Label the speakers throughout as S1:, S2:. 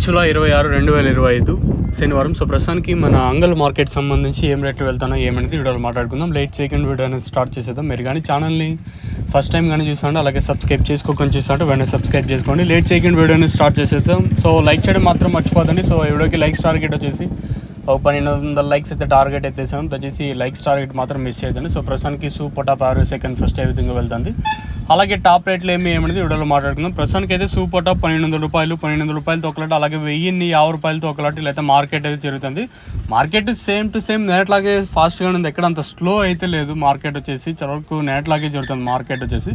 S1: July 26, 2025 శనివారం. So ప్రస్తుతానికి మన అంగల్ మార్కెట్ సంబంధించి ఏం రేట్లు వెళ్తానో ఏమనేది వీడియోలో మాట్లాడుకుందాం. లేట్ సెకండ్ వీడియో అనేది స్టార్ట్ చేసేద్దాం. మీరు కానీ ఛానల్ని ఫస్ట్ టైం కానీ చూస్తుంటే అలాగే సబ్స్క్రైబ్ చేసుకోకుండా చూస్తుంటే వెంటనే సబ్స్క్రైబ్ చేసుకోండి. లేట్ సెకండ్ వీడియోని స్టార్ట్ చేసేద్దాం. సో లైక్ చేయడం మాత్రం మర్చిపోదండి. సో ఈ వీడియోకి లైక్స్ టార్గెట్ వచ్చేసి 1200 లైక్స్ అయితే టార్గెట్ అయితే వేసాం. దయచేసి లైక్స్ టార్గెట్ మాత్రం మిస్ చేయదండి. సో ప్రస్తుతానికి super top average second first ఏ విధంగా వెళ్తుంది. అలాగే టాప్ రేట్లు ఏమనేది వీడియోలో మాట్లాడుకుందాం. ప్రస్తుతానికి అయితే సూపర్ టాప్ 1200 రూపాయలు, 1200 రూపాయలతో ఒకలాంటి, అలాగే 1050 రూపాయలతో ఒకలాంటి లేదా మార్కెట్ అయితే జరుగుతుంది. మార్కెట్ సేమ్ టు సేమ్ నేట్లాగే ఫాస్ట్గా ఉంది. ఎక్కడ అంత స్లో అయితే లేదు. మార్కెట్ వచ్చేసి చాలా వరకు నేట్లాగే జరుగుతుంది మార్కెట్ వచ్చేసి.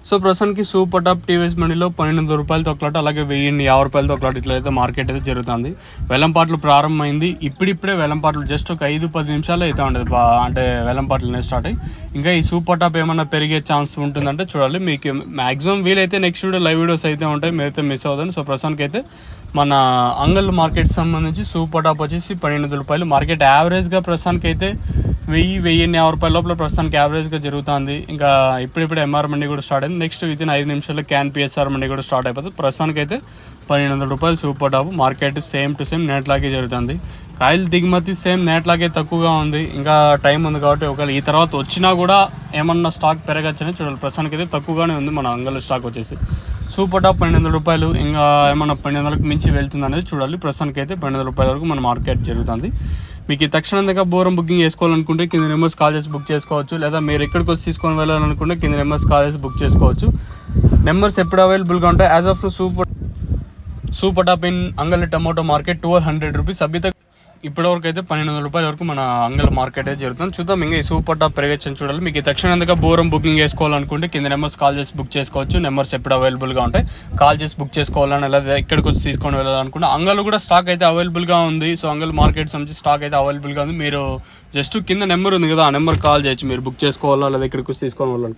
S1: సో ప్రస్తుతానికి సూపర్ టాప్ టీవీఎస్ మండీలో 1200 రూపాయలతో ఒకలాట, అలాగే 1050 రూపాయలతో ఒకలాట ఇట్లయితే మార్కెట్ అయితే జరుగుతుంది. వేలంపాట్లు ప్రారంభమైంది. ఇప్పుడిప్పుడే వేలంపాట్లు జస్ట్ ఒక 5-10 నిమిషాలు అయితే ఉండదు, అంటే వేలంపాట్లనే స్టార్ట్ అయ్యి. ఇంకా ఈ సూపర్ టాప్ ఏమన్నా పెరిగే ఛాన్స్ ఉంటుందంటే చూడాలి. మీకు మ్యాక్సిమం వీలైతే నెక్స్ట్ వీడియో లైవ్ వీడియోస్ అయితే ఉంటాయి, మీరైతే మిస్ అవ్వదండి. సో ప్రస్తుతానికి అయితే మన అంగల్ మార్కెట్ సంబంధించి సూపర్ టాప్ వచ్చేసి 1200 రూపాయలు. మార్కెట్ యావరేజ్గా ప్రస్తుతానికి అయితే 1050 రూపాయల లోపల ప్రస్తుతానికి యావరేజ్గా జరుగుతుంది. ఇంకా ఇప్పుడిప్పుడు ఎంఆర్ మండి కూడా స్టార్ట్ అయింది. నెక్స్ట్ వితిన్ 5 నిమిషాల్లో క్యాన్ పిఎస్ఆర్ మండి కూడా స్టార్ట్ అయిపోతుంది. ప్రస్తుతానికి అయితే 1200 రూపాయలు super top. Market same to same నేట్లాగే జరుగుతుంది. కాయలు దిగుమతి సేమ్ నేట్లాగే తక్కువగా ఉంది. ఇంకా టైం ఉంది కాబట్టి ఒకవేళ ఈ తర్వాత వచ్చినా కూడా ఏమన్నా స్టాక్ పెరగచ్చని చూడాలి. ప్రస్తుతానికి అయితే తక్కువగానే ఉంది మన అంగల్ స్టాక్ వచ్చేసి. సూపర్ టాప్ 1200 రూపాయలు, ఇంకా ఏమన్నా 1200కి మించి వెళ్తుంది అనేది చూడాలి. ప్రస్తుతానికి అయితే 1200 రూపాయల వరకు మన మార్కెట్ జరుగుతుంది. మీకు ఈ తక్షణంగా బోరం బుకింగ్ చేసుకోవాలనుకుంటే కింద నెంబర్స్ కాల్ చేసి బుక్ చేసుకోవచ్చు. లేదా మీరు ఎక్కడికి వచ్చి తీసుకొని వెళ్ళాలనుకుంటే కింద నెంబర్స్ కాల్ చేసి బుక్ చేసుకోవచ్చు. నెంబర్స్ ఎప్పుడు అవైలబుల్గా ఉంటాయి. As of super top in Angal tomato market 1200 rupees. అభిత ఇప్పటివరకు అయితే 1200 రూపాయల వరకు మన అంగల్ మార్కెట్ అయితే జరుగుతుంది. చూద్దాం ఇంకా ఈ సూపర్ టాప్ పెరగచ్చని చూడాలి. మీకు తక్షణంగా బోరం బుకింగ్ చేసుకోవాలనుకుంటే కింద నెంబర్స్ కాల్ చేసి బుక్ చేసుకోవచ్చు. నెంబర్స్ ఎప్పుడు అవైలబుల్గా ఉంటాయి. కాల్ చేసి బుక్ చేసుకోవాలని, లేదా ఎక్కడికి వచ్చి తీసుకొని వెళ్ళాలనుకుంటే అంగల్ కూడా స్టాక్ అయితే అవైలబుల్గా ఉంది. సో అంగల్ మార్కెట్ సంబంధించి స్టాక్ అయితే అవైలబుల్గా ఉంది. మీరు జస్ట్ కింద నెంబర్ ఉంది కదా, ఆ నెంబర్ కాల్ చేయొచ్చు. మీరు బుక్ చేసుకోవాలా లేదా ఎక్కడికి వచ్చి తీసుకొని వెళ్ళాలనుకుంటే.